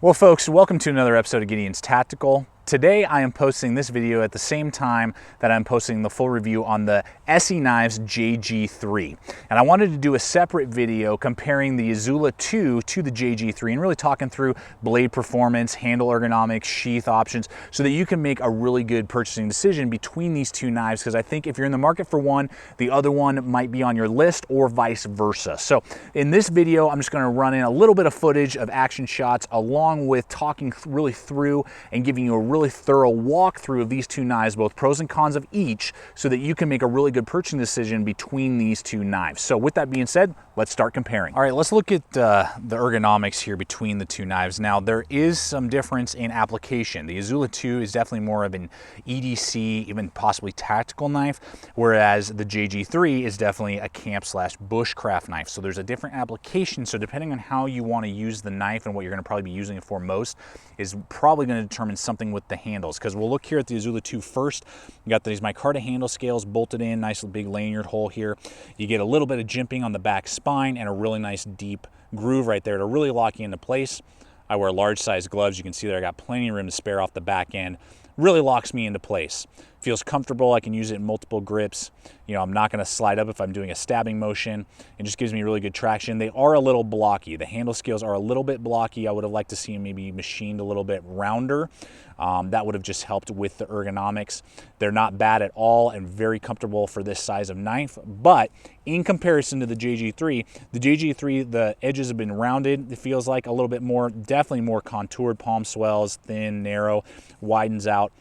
Well folks, welcome to another episode of Gideon's Tactical. Today I am posting this video at the same time that I'm posting the full review on the ESEE knives JG3. And I wanted to do a separate video comparing the Izula2 to the JG3 and really talking through blade performance, handle ergonomics, sheath options, so that you can make a really good purchasing decision between these two knives, because I think if you're in the market for one, the other one might be on your list or vice versa. So in this video, I'm just going to run in a little bit of footage of action shots along with talking really through and giving you a really thorough walkthrough of these two knives, both pros and cons of each, so that you can make a really good purchasing decision between these two knives. So with that being said, let's start comparing. All right, let's look at the ergonomics here between the two knives. Now, there is some difference in application. The Izula2 is definitely more of an EDC, even possibly tactical knife, whereas the JG3 is definitely a camp/bushcraft knife. So there's a different application. So depending on how you want to use the knife and what you're going to probably be using it for most is probably going to determine something with the handles. Because we'll look here at the Izula2 first. You got these micarta handle scales bolted in, nice big lanyard hole here. You get a little bit of jimping on the back spine and a really nice deep groove right there to really lock you into place. I wear large size gloves. You can see that I got plenty of room to spare off the back end. Really locks me into place. Feels comfortable. I can use it in multiple grips. You know, I'm not going to slide up if I'm doing a stabbing motion. It just gives me really good traction. They are a little blocky. The handle scales are a little bit blocky. I would have liked to see them maybe machined a little bit rounder. That would have just helped with the ergonomics. They're not bad at all and very comfortable for this size of knife. But in comparison to the JG3, the edges have been rounded. It feels like a little bit more, definitely more contoured, palm swells, thin, narrow, widens out.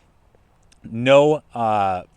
No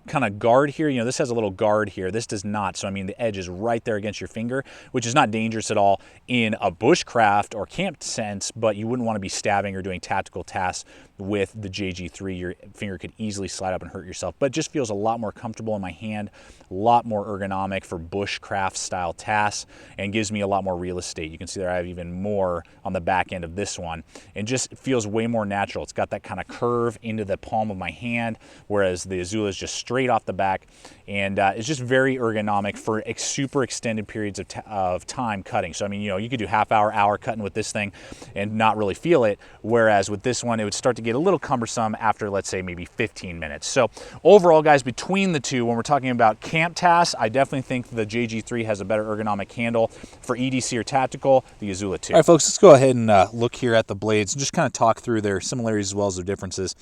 kind of guard here. You know, this has a little guard here. This does not. So, I mean, the edge is right there against your finger, which is not dangerous at all in a bushcraft or camp sense, but you wouldn't want to be stabbing or doing tactical tasks with the JG3. Your finger could easily slide up and hurt yourself, but it just feels a lot more comfortable in my hand, a lot more ergonomic for bushcraft style tasks, and gives me a lot more real estate. You can see there I have even more on the back end of this one, and just feels way more natural. It's got that kind of curve into the palm of my hand, whereas the Izula is just straight off the back, and it's just very ergonomic for super extended periods of time cutting. So I mean, you know, you could do half hour cutting with this thing and not really feel it, whereas with this one it would start to get a little cumbersome after, let's say, maybe 15 minutes. So overall, guys, between the two, when we're talking about camp tasks, I definitely think the JG3 has a better ergonomic handle. For EDC or tactical, the Izula2. All right, folks, let's go ahead and look here at the blades and just kind of talk through their similarities as well as their differences.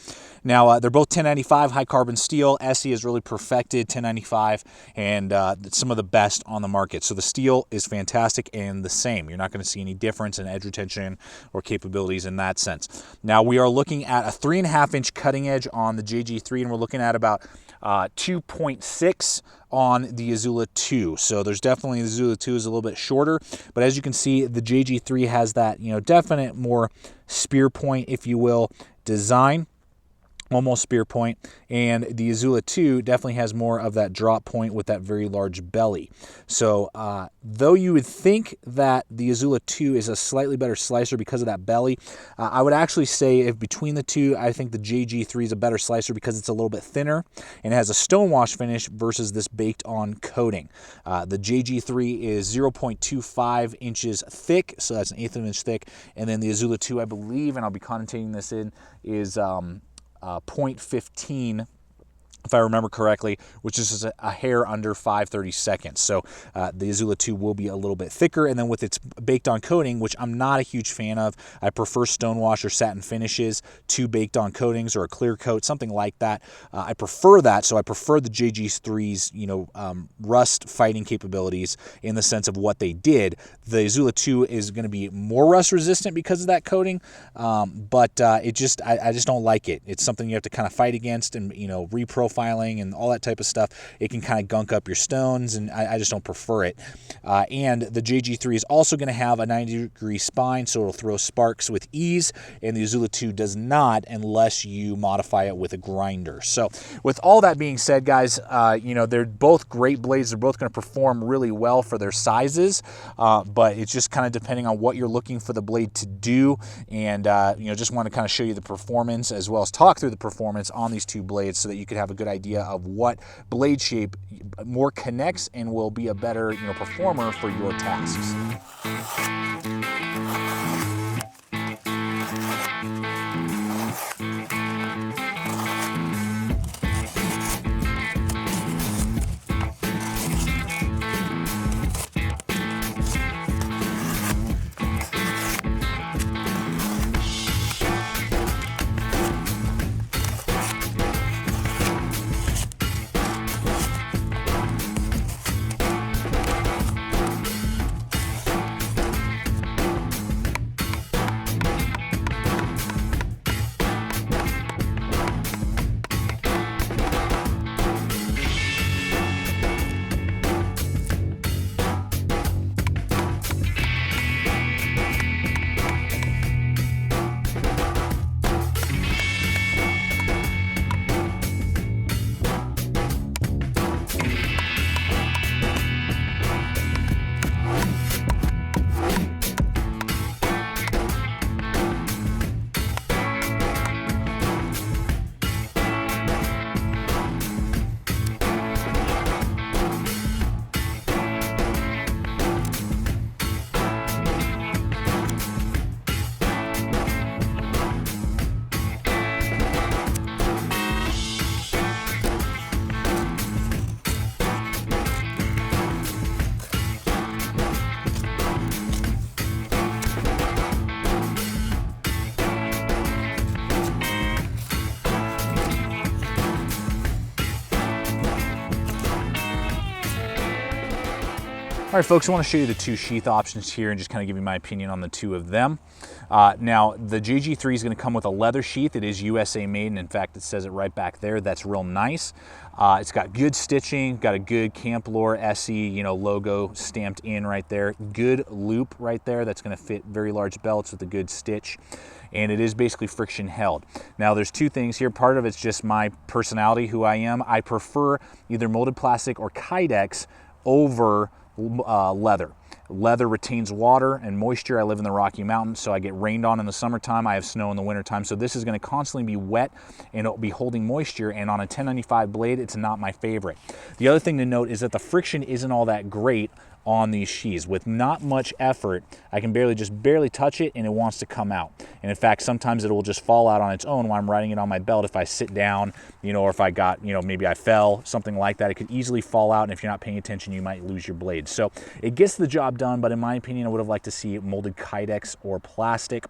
Now, they're both 1095 high carbon steel. ESEE has really perfected 1095 and some of the best on the market. So the steel is fantastic and the same. You're not going to see any difference in edge retention or capabilities in that sense. Now, we are looking at a 3.5-inch cutting edge on the JG3, and we're looking at about 2.6 on the Izula2. So there's definitely, the Izula2 is a little bit shorter, but as you can see, the JG3 has that, you know, definite more spear point, if you will, design. Almost spear point, and the Izula2 definitely has more of that drop point with that very large belly. So though you would think that the Izula2 is a slightly better slicer because of that belly, I would actually say if between the two, I think the JG3 is a better slicer because it's a little bit thinner and has a stonewash finish versus this baked on coating. The JG3 is 0.25 inches thick, so that's 1/8 of an inch thick, and then the Izula2, I believe, and I'll be connotating this in, is 0.15, if I remember correctly, which is a hair under 5/32. So the Izula2 will be a little bit thicker, and then with its baked on coating, which I'm not a huge fan of. I prefer stonewash or satin finishes to baked on coatings or a clear coat, something like that. I prefer that, so I prefer the JG3's, you know, rust fighting capabilities in the sense of what they did. The Izula2 is going to be more rust resistant because of that coating, but I just don't like it. It's something you have to kind of fight against and, you know, reprofiling and all that type of stuff. It can kind of gunk up your stones, and I just don't prefer it. And the JG3 is also going to have a 90-degree spine, so it'll throw sparks with ease, and the Izula2 does not unless you modify it with a grinder. So with all that being said, guys, you know, they're both great blades. They're both going to perform really well for their sizes, but it's just kind of depending on what you're looking for the blade to do, and you know, just want to kind of show you the performance as well as talk through the performance on these two blades so that you could have a good idea of what blade shape more connects and will be a better, you know, performer for your tasks. All right, folks, I want to show you the two sheath options here and just kind of give you my opinion on the two of them. Now, the JG3 is going to come with a leather sheath. It is USA made, and in fact, it says it right back there. That's real nice. It's got good stitching, got a good Camp Lore ESEE, logo stamped in right there. Good loop right there. That's going to fit very large belts with a good stitch. And it is basically friction held. Now, there's two things here. Part of it's just my personality, who I am. I prefer either molded plastic or Kydex over leather. Leather retains water and moisture. I live in the Rocky Mountains, so I get rained on in the summertime. I have snow in the wintertime, so this is going to constantly be wet and it'll be holding moisture, and on a 1095 blade, it's not my favorite. The other thing to note is that the friction isn't all that great on these sheaths. With not much effort, I can barely touch it and it wants to come out. And in fact, sometimes it will just fall out on its own while I'm riding it on my belt. If I sit down, or if I got, maybe I fell, something like that, it could easily fall out, and if you're not paying attention, you might lose your blade. So it gets the job done, but in my opinion, I would have liked to see it molded Kydex or plastic.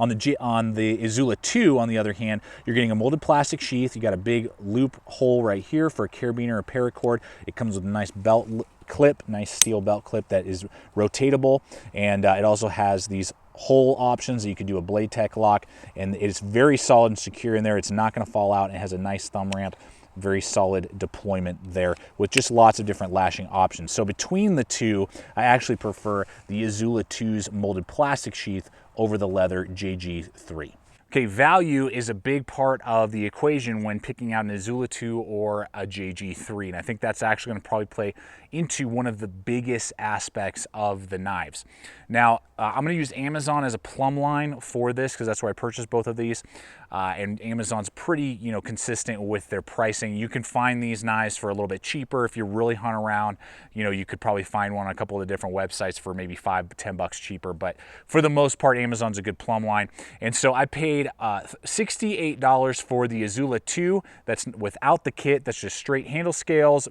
On the Izula2, on the other hand, you're getting a molded plastic sheath. You got a big loop hole right here for a carabiner or paracord. It comes with a nice belt clip, nice steel belt clip that is rotatable, and it also has these hole options that you could do a blade tech lock, and it's very solid and secure in there. It's not going to fall out, and it has a nice thumb ramp. Very solid deployment there with just lots of different lashing options. So between the two, I actually prefer the Izula2's molded plastic sheath over the leather JG3. Okay, value is a big part of the equation when picking out an Izula2 or a JG3, and I think that's actually going to probably play into one of the biggest aspects of the knives. Now, I'm going to use Amazon as a plumb line for this because that's where I purchased both of these, and Amazon's pretty, consistent with their pricing. You can find these knives for a little bit cheaper if you really hunt around. You could probably find one on a couple of the different websites for maybe $5–10 cheaper, but for the most part, Amazon's a good plumb line. And so I paid $68 for the Izula2. That's without the kit. That's just straight handle scales,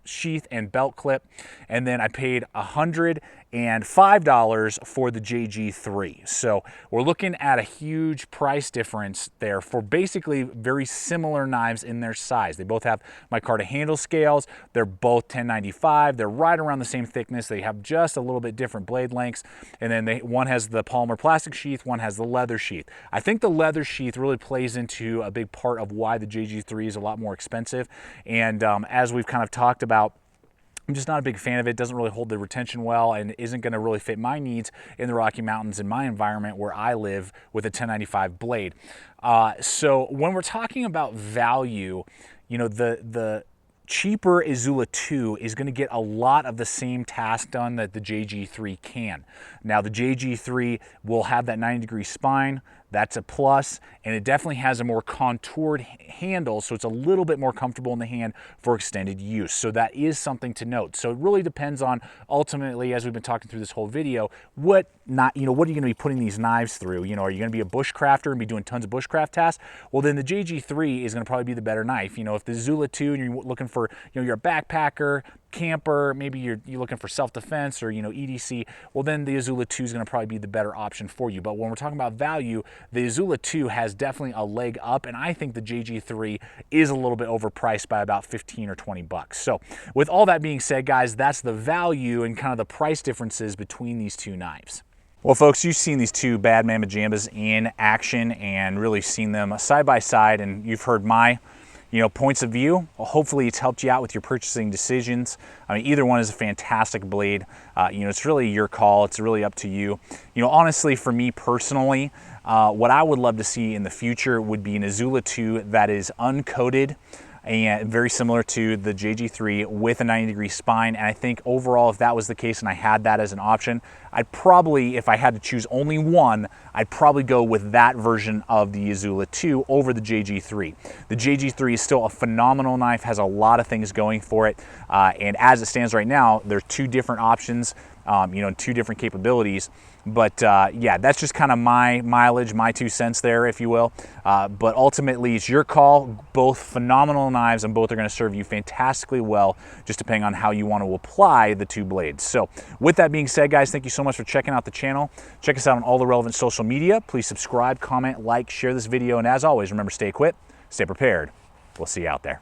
sheath and belt clip, and then I paid $105 for the JG3. So we're looking at a huge price difference there for basically very similar knives in their size. They both have micarta handle scales. They're both 1095. They're right around the same thickness. They have just a little bit different blade lengths, and then one has the polymer plastic sheath, one has the leather sheath. I think the leather sheath really plays into a big part of why the JG3 is a lot more expensive, and as we've kind of talked about, I'm just not a big fan of it. It doesn't really hold the retention well and isn't going to really fit my needs in the Rocky Mountains in my environment where I live with a 1095 blade. So when we're talking about value, the cheaper Izula2 is going to get a lot of the same task done that the JG3 can. Now, the JG3 will have that 90-degree spine. That's a plus, and it definitely has a more contoured handle, so it's a little bit more comfortable in the hand for extended use. So that is something to note. So it really depends on, ultimately, as we've been talking through this whole video, what are you going to be putting these knives through? Are you going to be a bushcrafter and be doing tons of bushcraft tasks? Well, then the JG3 is going to probably be the better knife. If the Izula2 and you're looking for, you're a backpacker, camper, maybe you're looking for self-defense or EDC, well then the Izula2 is going to probably be the better option for you. But when we're talking about value, the Izula2 has definitely a leg up, and I think the JG3 is a little bit overpriced by about 15 or 20 bucks. So with all that being said, guys, that's the value and kind of the price differences between these two knives. Well, folks, you've seen these two Bad Mama Jambas in action and really seen them side by side, and you've heard my points of view. Hopefully it's helped you out with your purchasing decisions. I mean, either one is a fantastic blade. It's really your call. It's really up to you. Honestly, for me personally, what I would love to see in the future would be an Izula2 that is uncoated and very similar to the JG3 with a 90-degree spine. And I think overall, if that was the case and I had that as an option, I'd probably, if I had to choose only one, I'd probably go with that version of the Izula2 over the JG3. The JG3 is still a phenomenal knife, has a lot of things going for it. And as it stands right now, there's two different options, two different capabilities. But yeah, that's just kind of my mileage, my 2 cents there, if you will. But ultimately, it's your call. Both phenomenal knives, and both are going to serve you fantastically well, just depending on how you want to apply the two blades. So with that being said, guys, thank you so much for checking out the channel. Check us out on all the relevant social media. Please subscribe, comment, like, share this video. And as always, remember, stay equipped, stay prepared. We'll see you out there.